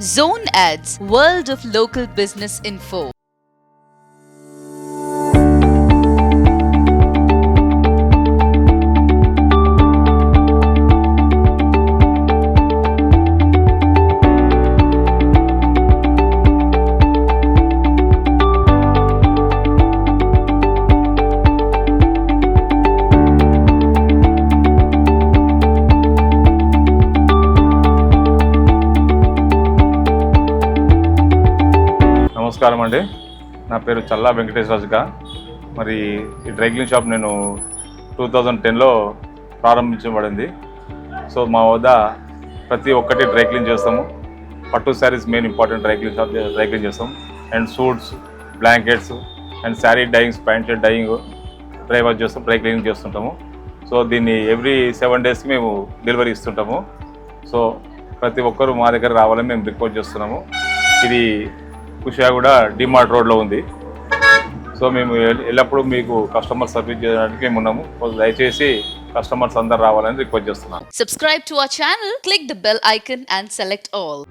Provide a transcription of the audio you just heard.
Zone Ads, World of Local Business Info. నమస్కారం అండి, నా పేరు చల్లా వెంకటేశ్వరరాజుగా. మరి ఈ డ్రై క్లీన్ షాప్ నేను 2010లో ప్రారంభించబడింది. సో మా వద్ద ప్రతి ఒక్కటి డ్రై క్లీన్ చేస్తాము. పట్టు saris main important dry clean చేస్తాం. And suits, blankets and sari dyeings, pant shirt dyeing dry wash చేస్తాం, డ్రై క్లీనింగ్ చేస్తుంటాము. సో దీన్ని ఎవ్రీ 7 డేస్కి మేము డెలివరీ ఇస్తుంటాము. సో ప్రతి ఒక్కరూ మా దగ్గర రావాలని మేము రిక్వెస్ట్ చేస్తున్నాము. ఇది కుషియాగూడ డిమార్ట్ రోడ్లో ఉంది. సో మేము ఎల్లప్పుడూ మీకు కస్టమర్ సర్వీస్ చేయడానికి మేము ఉన్నాము. దయచేసి కస్టమర్స్ అందరు రావాలని రిక్వెస్ట్ చేస్తున్నాను. Subscribe to our channel, click the bell icon and select all.